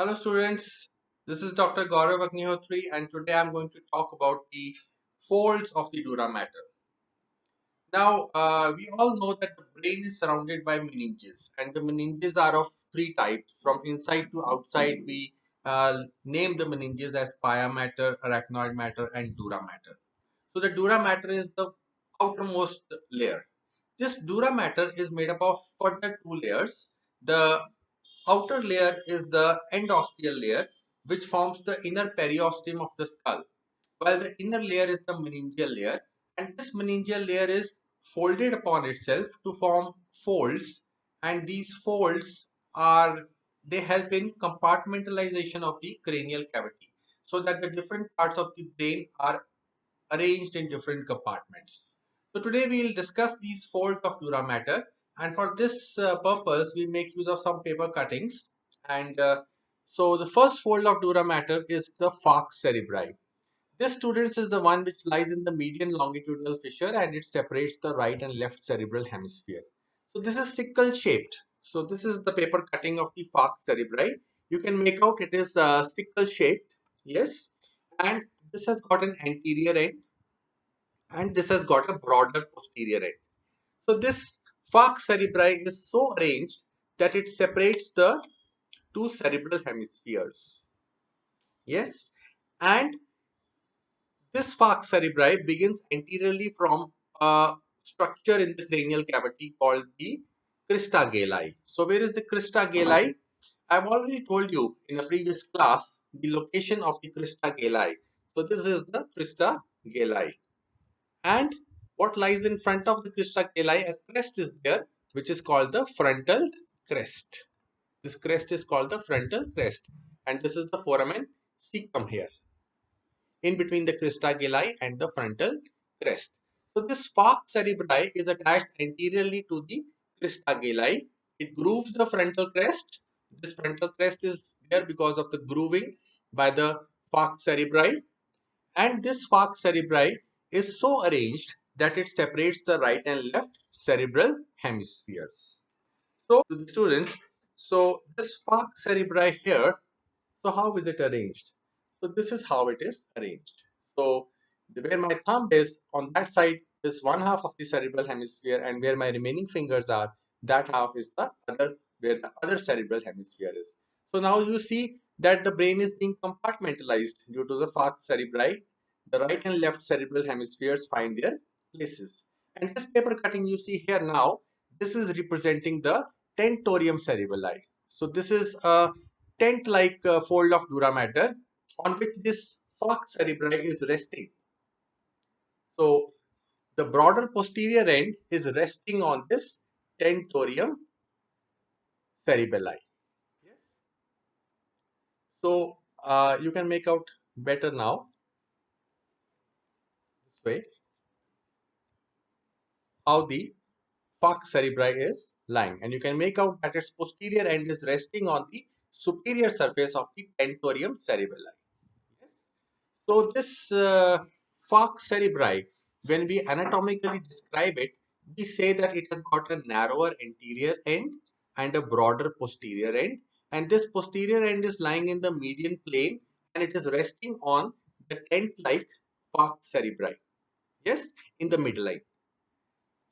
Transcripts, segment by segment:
Hello students, this is Dr. Gaurav Agnihotri and today I'm going to talk about the folds of the dura mater. Now, we all know that the brain is surrounded by meninges and the meninges are of three types. From inside to outside, we name the meninges as pia mater, arachnoid mater and dura mater. So the dura mater is the outermost layer. This dura mater is made up of further two layers. The outer layer is the endosteal layer, which forms the inner periosteum of the skull, while the inner layer is the meningeal layer. And this meningeal layer is folded upon itself to form folds, and these folds are they help in compartmentalization of the cranial cavity, so that the different parts of the brain are arranged in different compartments. So today we will discuss these folds of dura mater, and for this purpose we make use of some paper cuttings. And so the first fold of dura mater is the falx cerebri. This, students, is the one which lies in the median longitudinal fissure and it separates the right and left cerebral hemisphere. So this is sickle shaped. So this is the paper cutting of the falx cerebri. You can make out it is sickle shaped. Yes, and this has got an anterior end and this has got a broader posterior end. So this falx cerebri is so arranged that it separates the two cerebral hemispheres. Yes, and this falx cerebri begins anteriorly from a structure in the cranial cavity called the Crista Galli. So where is the Crista Galli? I've already told you in a previous class the location of the Crista Galli. So this is the Crista Galli. And what lies in front of the Crista Galli, a crest is there, which is called the frontal crest. This crest is called the frontal crest. And this is the foramen cecum here, in between the Crista Galli and the frontal crest. So this falx cerebri is attached anteriorly to the Crista Galli. It grooves the frontal crest. This frontal crest is there because of the grooving by the falx cerebri. And this falx cerebri is so arranged that it separates the right and left cerebral hemispheres. So to the students, so this falx cerebri here, so how is it arranged? So this is how it is arranged. So where my thumb is, on that side is one half of the cerebral hemisphere, and where my remaining fingers are, that half is the other, where the other cerebral hemisphere is. So now you see that the brain is being compartmentalized due to the falx cerebri. The right and left cerebral hemispheres find their places. And this paper cutting you see here now, this is representing the tentorium cerebelli. So this is a tent-like fold of dura mater on which this falx cerebri is resting. So the broader posterior end is resting on this tentorium cerebelli. Yes. So you can make out better now this way how the falx cerebri is lying, and you can make out that its posterior end is resting on the superior surface of the tentorium cerebelli. Yes. So this falx cerebri, when we anatomically describe it, we say that it has got a narrower anterior end and a broader posterior end, and this posterior end is lying in the median plane and it is resting on the tent-like falx cerebri. Yes, in the midline.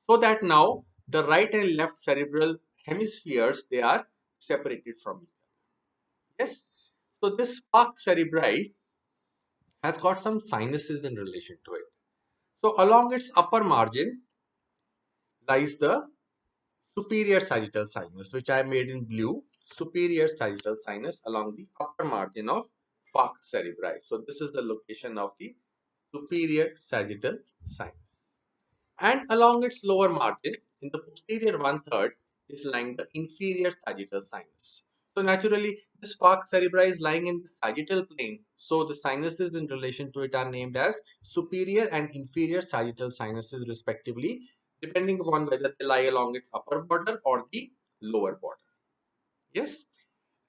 So that now the right and left cerebral hemispheres, they are separated from each other. Yes. So this falx cerebri has got some sinuses in relation to it. So along its upper margin lies the superior sagittal sinus, which I made in blue. Superior sagittal sinus along the upper margin of falx cerebri. So this is the location of the superior sagittal sinus. And along its lower margin, in the posterior one third, is lying the inferior sagittal sinus. So naturally, this falx cerebri is lying in the sagittal plane. So the sinuses in relation to it are named as superior and inferior sagittal sinuses respectively, depending upon whether they lie along its upper border or the lower border. Yes.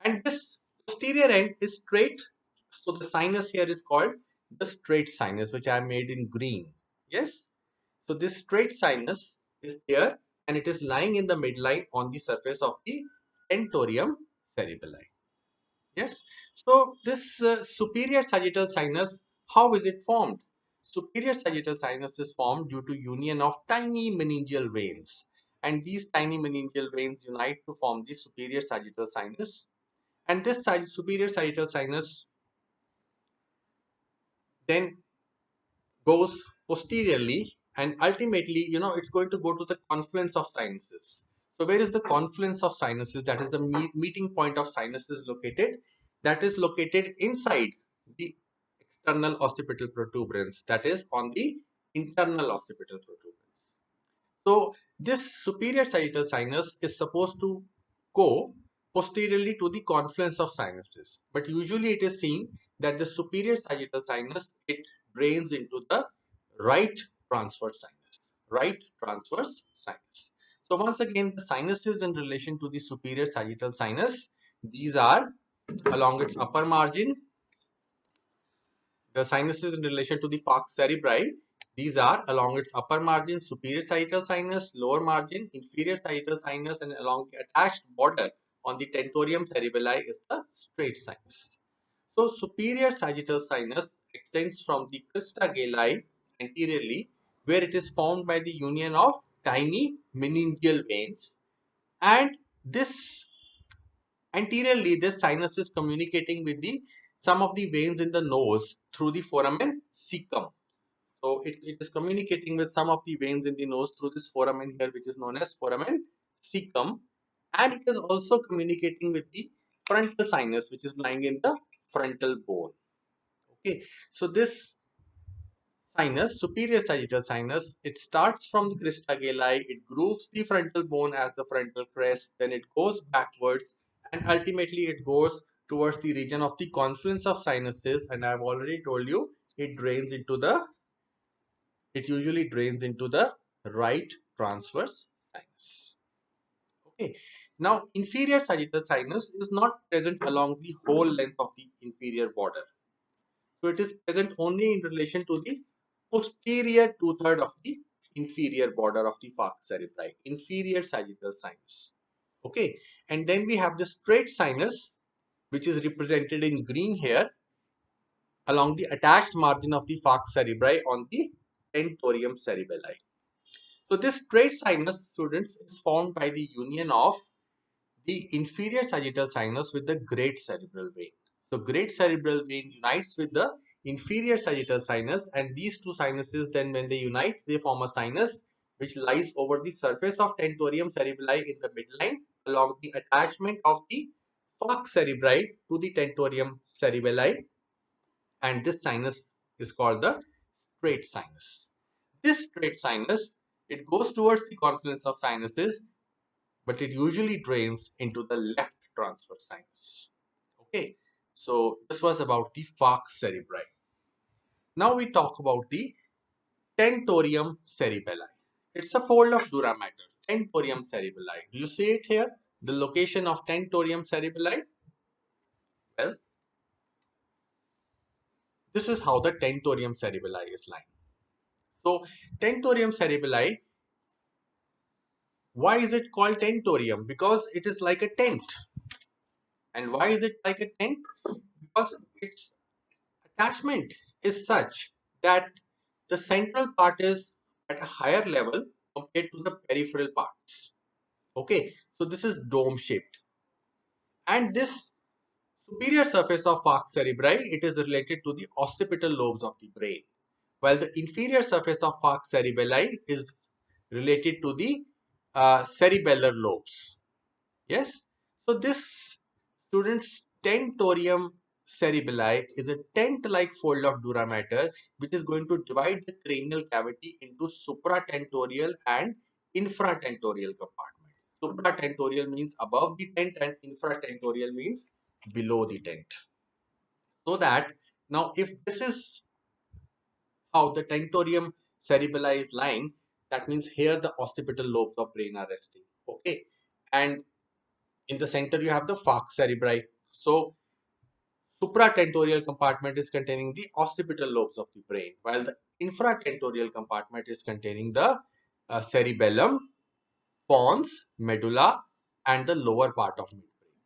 And this posterior end is straight. So the sinus here is called the straight sinus, which I made in green. Yes. So this straight sinus is there and it is lying in the midline on the surface of the tentorium cerebelli. Yes. So this superior sagittal sinus, how is it formed? Superior sagittal sinus is formed due to union of tiny meningeal veins, and these tiny meningeal veins unite to form the superior sagittal sinus. And this superior sagittal sinus then goes posteriorly, and ultimately, it's going to go to the confluence of sinuses. So where is the confluence of sinuses? That is the meeting point of sinuses located. That is located inside the external occipital protuberance, that is on the internal occipital protuberance. So this superior sagittal sinus is supposed to go posteriorly to the confluence of sinuses, but usually it is seen that the superior sagittal sinus, it drains into the right transverse sinus, right transverse sinus. So once again, the sinuses in relation to the superior sagittal sinus, these are along its upper margin. The sinuses in relation to the falx cerebri, these are along its upper margin, superior sagittal sinus, lower margin, inferior sagittal sinus, and along the attached border on the tentorium cerebelli is the straight sinus. So, superior sagittal sinus extends from the Crista Galli anteriorly, where it is formed by the union of tiny meningeal veins, and this anteriorly, this sinus is communicating with the some of the veins in the nose through the foramen cecum. So it is communicating with some of the veins in the nose through this foramen here, which is known as foramen cecum, and it is also communicating with the frontal sinus, which is lying in the frontal bone. Okay, so this sinus, superior sagittal sinus, it starts from the crista galli, it grooves the frontal bone as the frontal crest, then it goes backwards, and ultimately it goes towards the region of the confluence of sinuses, and I've already told you it usually drains into the right transverse sinus. Okay. Now, inferior sagittal sinus is not present along the whole length of the inferior border. So it is present only in relation to the posterior two-third of the inferior border of the falx cerebri, inferior sagittal sinus. Okay, and then we have the straight sinus, which is represented in green here along the attached margin of the falx cerebri on the tentorium cerebelli. So this straight sinus, students, is formed by the union of the inferior sagittal sinus with the great cerebral vein. So great cerebral vein unites with the inferior sagittal sinus, and these two sinuses then when they unite, they form a sinus which lies over the surface of tentorium cerebelli in the midline along the attachment of the falx cerebri to the tentorium cerebelli, and this sinus is called the straight sinus. This straight sinus, it goes towards the confluence of sinuses, but it usually drains into the left transverse sinus. Okay, so this was about the falx cerebri. Now we talk about the tentorium cerebelli. It's a fold of dura matter, tentorium cerebelli. Do you see it here? The location of tentorium cerebelli? Well, this is how the tentorium cerebelli is lying. So, tentorium cerebelli, why is it called tentorium? Because it is like a tent. And why is it like a tent? Because its attachment is such that the central part is at a higher level compared to the peripheral parts. Okay, so this is dome shaped, and this superior surface of falx cerebri, it is related to the occipital lobes of the brain, while the inferior surface of falx cerebelli is related to the cerebellar lobes. Yes, so this, students, tentorium cerebelli is a tent-like fold of dura matter which is going to divide the cranial cavity into supratentorial and infratentorial compartment. Supratentorial means above the tent and infratentorial means below the tent. So that now if this is how the tentorium cerebelli is lying, that means here the occipital lobes of brain are resting. Okay, and in the center you have the falx cerebri. So supratentorial compartment is containing the occipital lobes of the brain, while the infratentorial compartment is containing the cerebellum, pons, medulla, and the lower part of midbrain.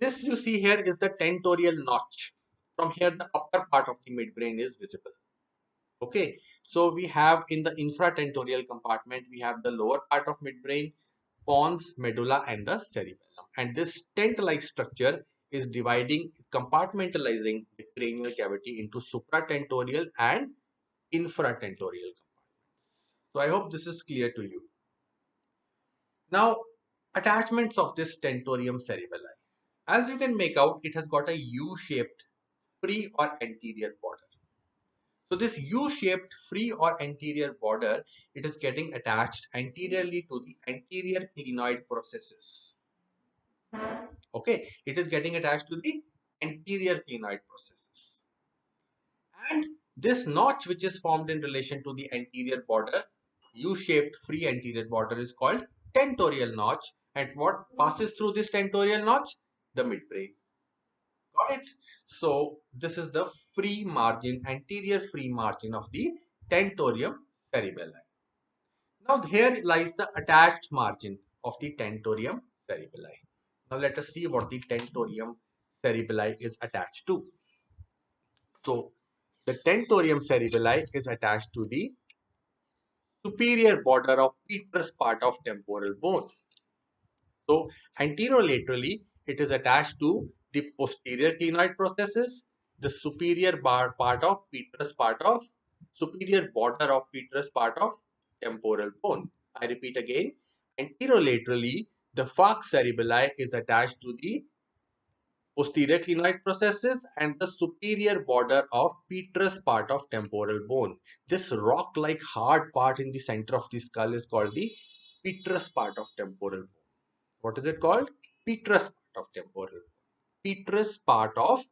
This you see here is the tentorial notch. From here, the upper part of the midbrain is visible. Okay, so we have in the infratentorial compartment, we have the lower part of midbrain, pons, medulla, and the cerebellum. And this tent-like structure is dividing, compartmentalizing the cranial cavity into supratentorial and infratentorial compartments. So I hope this is clear to you. Now, attachments of this tentorium cerebelli. As you can make out, it has got a U-shaped free or anterior border. So this U-shaped free or anterior border, it is getting attached anteriorly to the anterior clinoid processes. Okay, it is getting attached to the anterior clinoid processes. And this notch which is formed in relation to the anterior border, U-shaped free anterior border, is called tentorial notch. And what passes through this tentorial notch? The midbrain. Got it? So this is the free margin, anterior free margin of the tentorium cerebelli. Now here lies the attached margin of the tentorium cerebelli. Now let us see what the tentorium cerebelli is attached to. So the tentorium cerebelli is attached to the superior border of petrous part of temporal bone. So anterolaterally, it is attached to the posterior clinoid processes, the superior part of petrous part of superior border of petrous part of temporal bone. I repeat again, anterolaterally, the falx cerebelli is attached to the posterior clinoid processes and the superior border of petrous part of temporal bone. This rock-like hard part in the center of the skull is called the petrous part of temporal bone. What is it called? Petrous part of temporal. Petrous part of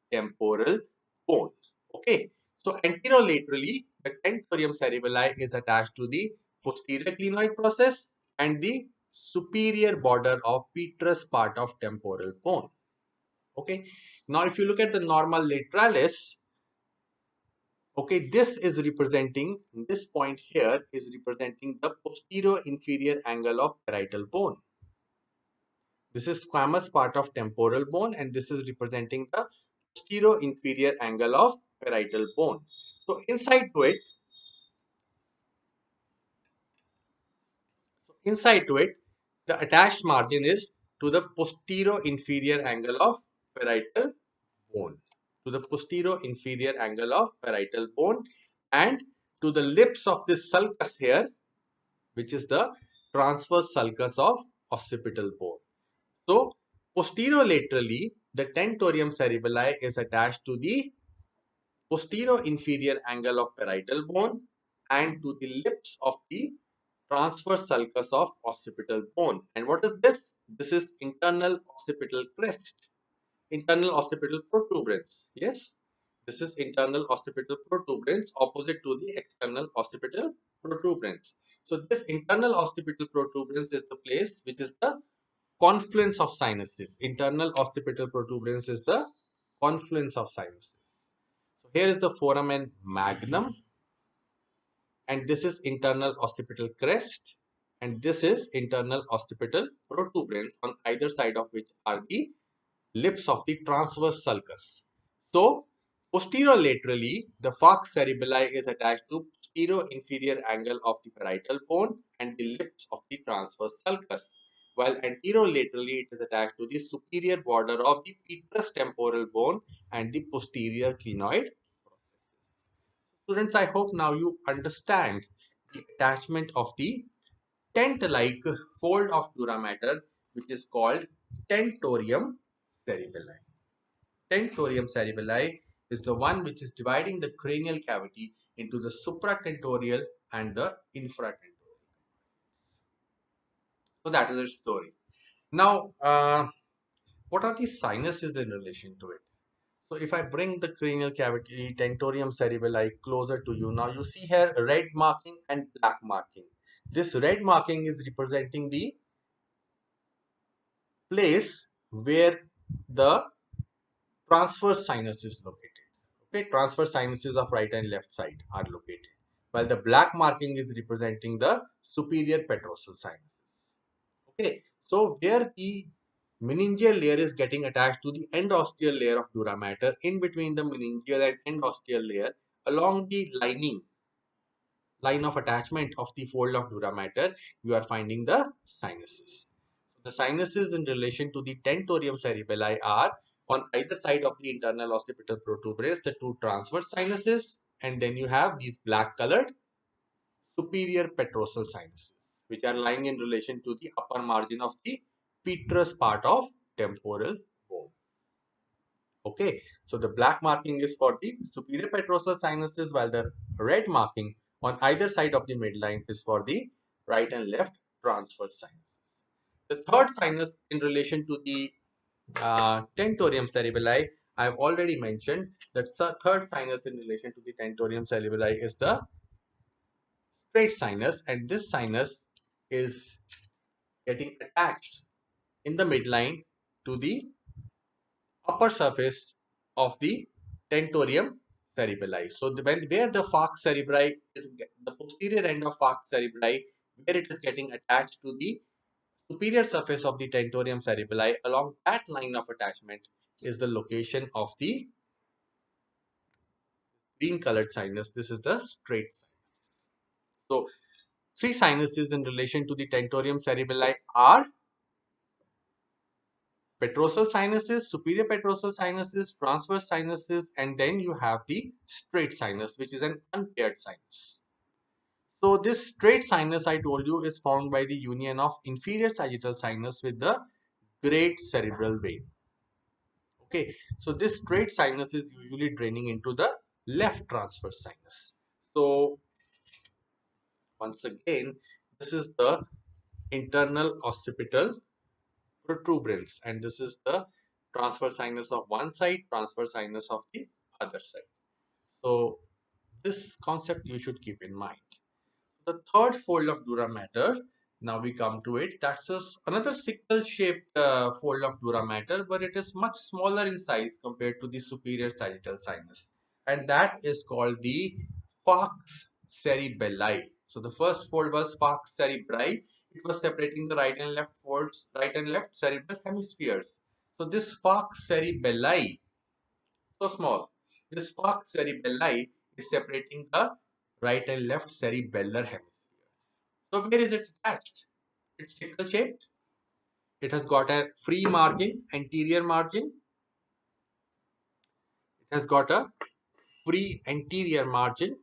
temporal bone. Okay. So anterolaterally, the tentorium cerebelli is attached to the posterior clinoid process and the superior border of petrous part of temporal bone. Okay. Now, if you look at the normal lateralis, okay, this is representing, this point here is representing the posterior inferior angle of parietal bone. This is squamous part of temporal bone and this is representing the posterior inferior angle of parietal bone. So inside to it, the attached margin is to the posterior inferior angle of parietal bone. To the posterior inferior angle of parietal bone and to the lips of this sulcus here, which is the transverse sulcus of occipital bone. So, posterolaterally, the tentorium cerebelli is attached to the posterior inferior angle of parietal bone and to the lips of the transverse sulcus of occipital bone. And what is this? This is internal occipital crest, internal occipital protuberance. Yes, this is internal occipital protuberance opposite to the external occipital protuberance. So, this internal occipital protuberance is the place which is the confluence of sinuses. Internal occipital protuberance is the confluence of sinuses. So here is the foramen magnum and this is internal occipital crest and this is internal occipital protuberance on either side of which are the lips of the transverse sulcus. So posterolaterally, the falx cerebelli is attached to posterior inferior angle of the parietal bone and the lips of the transverse sulcus, while anterolaterally it is attached to the superior border of the petrous temporal bone and the posterior clinoid processes. Students, I hope now you understand the attachment of the tent-like fold of dura mater, which is called tentorium cerebelli. Tentorium cerebelli is the one which is dividing the cranial cavity into the supratentorial and the infratentorial. So that is its story. Now, what are the sinuses in relation to it? So if I bring the cranial cavity, tentorium cerebelli closer to you, now you see here red marking and black marking. This red marking is representing the place where the transverse sinus is located. Okay, transverse sinuses of right and left side are located, while the black marking is representing the superior petrosal sinuses. Okay, so where the meningeal layer is getting attached to the end osteal layer of dura mater. In between the meningeal and end osteal layer, along the line of attachment of the fold of dura mater, you are finding the sinuses. The sinuses in relation to the tentorium cerebelli are on either side of the internal occipital protuberance, the two transverse sinuses, and then you have these black colored superior petrosal sinuses, which are lying in relation to the upper margin of the petrous part of temporal bone. Okay, so the black marking is for the superior petrosal sinuses, while the red marking on either side of the midline is for the right and left transverse sinus. The third sinus in relation to the tentorium cerebelli, I have already mentioned that third sinus in relation to the tentorium cerebelli is the straight sinus, and this sinus is getting attached in the midline to the upper surface of the tentorium cerebelli. So where the falx cerebri is, the posterior end of falx cerebri, where it is getting attached to the superior surface of the tentorium cerebelli, along that line of attachment is the location of the green colored sinus. This is the straight sinus. So three sinuses in relation to the tentorium cerebelli are petrosal sinuses, superior petrosal sinuses, transverse sinuses, and then you have the straight sinus, which is an unpaired sinus. So this straight sinus, I told you, is formed by the union of inferior sagittal sinus with the great cerebral vein. Okay, so this straight sinus is usually draining into the left transverse sinus. So once again, this is the internal occipital protuberance, and this is the transverse sinus of one side, transverse sinus of the other side. So this concept you should keep in mind. The third fold of dura mater, now we come to it, that's another sickle shaped fold of dura mater, but it is much smaller in size compared to the superior sagittal sinus, and that is called the falx cerebelli. So the first fold was falx cerebri. It was separating the right and left folds, right and left cerebral hemispheres. So this falx cerebelli, so small, this falx cerebelli is separating the right and left cerebellar hemisphere. So where is it attached? It's sickle shaped. It has got a free margin, anterior margin. It has got a free anterior margin.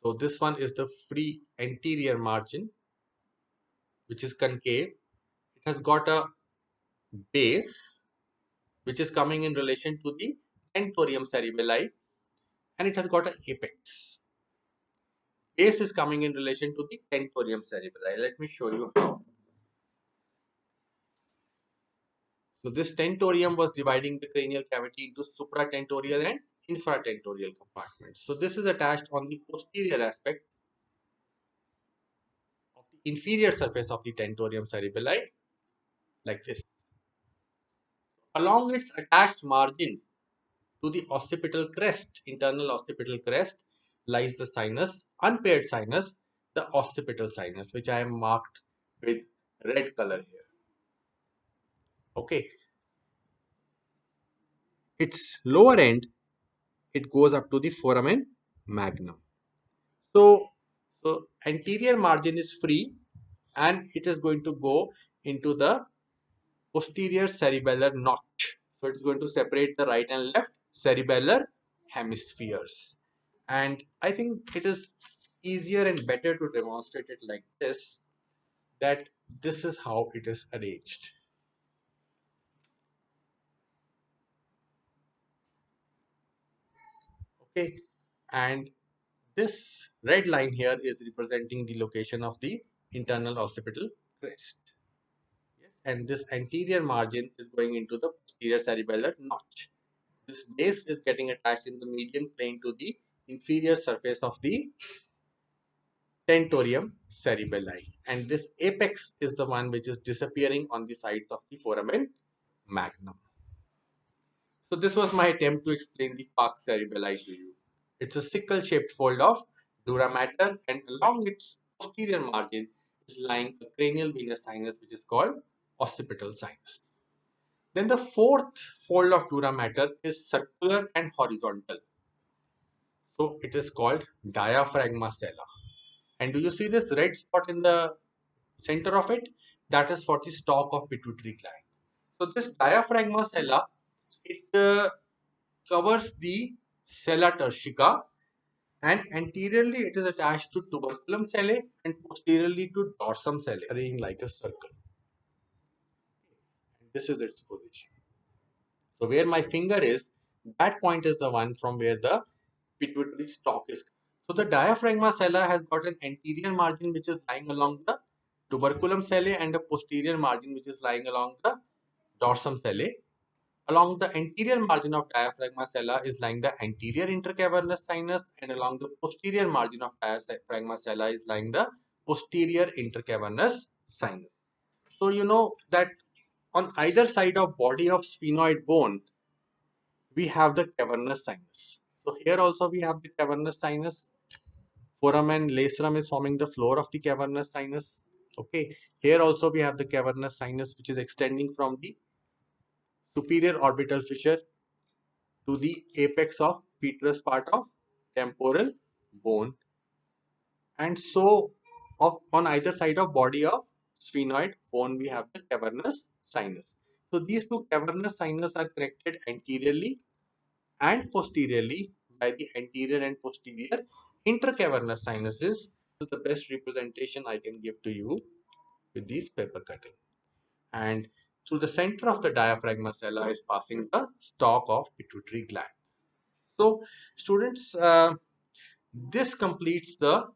So this one is the free anterior margin, which is concave. It has got a base, which is coming in relation to the tentorium cerebelli, and it has got an apex. Base is coming in relation to the tentorium cerebelli. Let me show you how. So this tentorium was dividing the cranial cavity into supratentorial and infratentorial compartments. So this is attached on the posterior aspect of the inferior surface of the tentorium cerebelli, like this. Along its attached margin to the occipital crest, internal occipital crest, lies the sinus, unpaired sinus, the occipital sinus, which I have marked with red color here. Okay. Its lower end, it goes up to the foramen magnum. So anterior margin is free and it is going to go into the posterior cerebellar notch. So it's going to separate the right and left cerebellar hemispheres. And I think it is easier and better to demonstrate it like this, that this is how it is arranged. Okay, and this red line here is representing the location of the internal occipital crest. Yes, and this anterior margin is going into the posterior cerebellar notch. This base is getting attached in the median plane to the inferior surface of the tentorium cerebelli, and this apex is the one which is disappearing on the sides of the foramen magnum. So this was my attempt to explain the falx cerebelli to you. It's a sickle shaped fold of dura mater, and along its posterior margin is lying a cranial venous sinus which is called occipital sinus. Then the fourth fold of dura mater is circular and horizontal. So it is called diaphragm muscle. And do you see this red spot in the center of it? That is for the stalk of pituitary gland. So this diaphragm muscle, it covers the sella turcica, and anteriorly it is attached to tuberculum cellae and posteriorly to dorsum cellae, carrying like a circle. This is its position. So where my finger is, that point is the one from where the pituitary stalk is. So the diaphragma sella has got an anterior margin which is lying along the tuberculum cellae and a posterior margin which is lying along the dorsum cellae. Along the anterior margin of diaphragma sella is lying the anterior intercavernous sinus, and along the posterior margin of diaphragma sella is lying the posterior intercavernous sinus. So you know that on either side of body of sphenoid bone, we have the cavernous sinus. So here also we have the cavernous sinus. Foramen lacerum is forming the floor of the cavernous sinus. Okay, here also we have the cavernous sinus which is extending from the superior orbital fissure to the apex of petrous part of temporal bone, and so on either side of body of sphenoid bone we have the cavernous sinus. So these two cavernous sinus are connected anteriorly and posteriorly by the anterior and posterior intercavernous sinuses. This is the best representation I can give to you with these paper cutting. And through the center of the diaphragma sella is passing the stalk of pituitary gland. So students, this completes the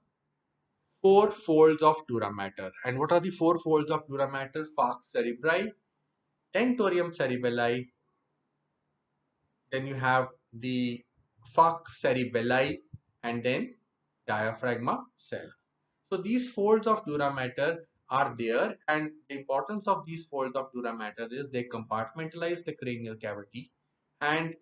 four folds of dura mater. And what are the four folds of dura mater? Falx cerebri, tentorium cerebelli, then you have the falx cerebelli, and then diaphragma cell. So these folds of dura mater are there, and the importance of these folds of dura mater is they compartmentalize the cranial cavity, and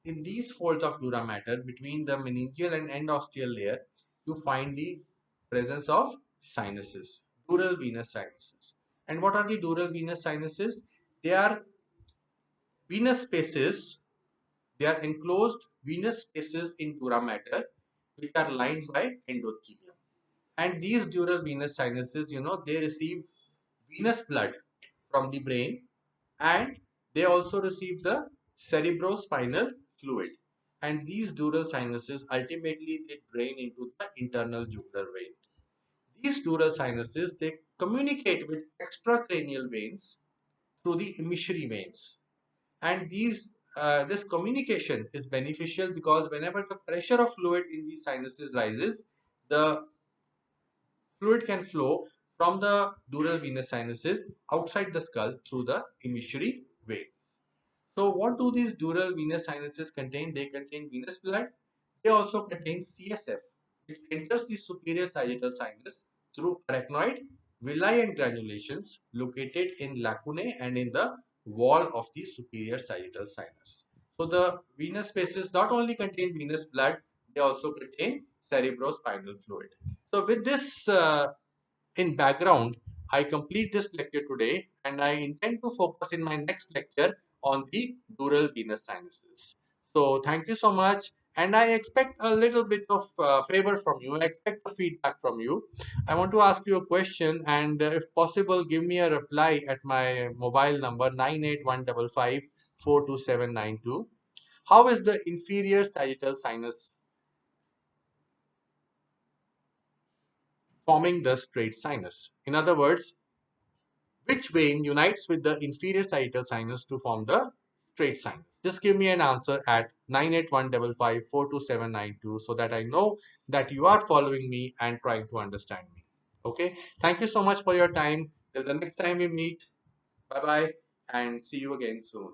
in these folds of dura mater between the meningeal and end ostial layer you find the presence of sinuses, dural venous sinuses. And what are the dural venous sinuses? They are venous spaces. They are enclosed venous spaces in dura mater which are lined by endothelium. And these dural venous sinuses, you know, they receive venous blood from the brain, and they also receive the cerebrospinal fluid. And these dural sinuses ultimately they drain into the internal jugular vein. These dural sinuses they communicate with extracranial veins through the emissary veins, and this communication is beneficial because whenever the pressure of fluid in these sinuses rises, the fluid can flow from the dural venous sinuses outside the skull through the emissary vein. So what do these dural venous sinuses contain? They contain venous blood. They also contain CSF, which enters the superior sagittal sinus through arachnoid villi and granulations located in lacunae and in the wall of the superior sagittal sinus. So the venous spaces not only contain venous blood, they also contain cerebrospinal fluid. So with this in background, I complete this lecture today, and I intend to focus in my next lecture on the dural venous sinuses. So thank you so much, and I expect a little bit of favor from you. I expect a feedback from you. I want to ask you a question, and if possible, give me a reply at my mobile number 9815542792. How is the inferior sagittal sinus forming the straight sinus? In other words, which vein unites with the inferior sagittal sinus to form the straight sinus? Just give me an answer at 9815542792 so that I know that you are following me and trying to understand me. Okay. Thank you so much for your time. Till the next time we meet. Bye bye and see you again soon.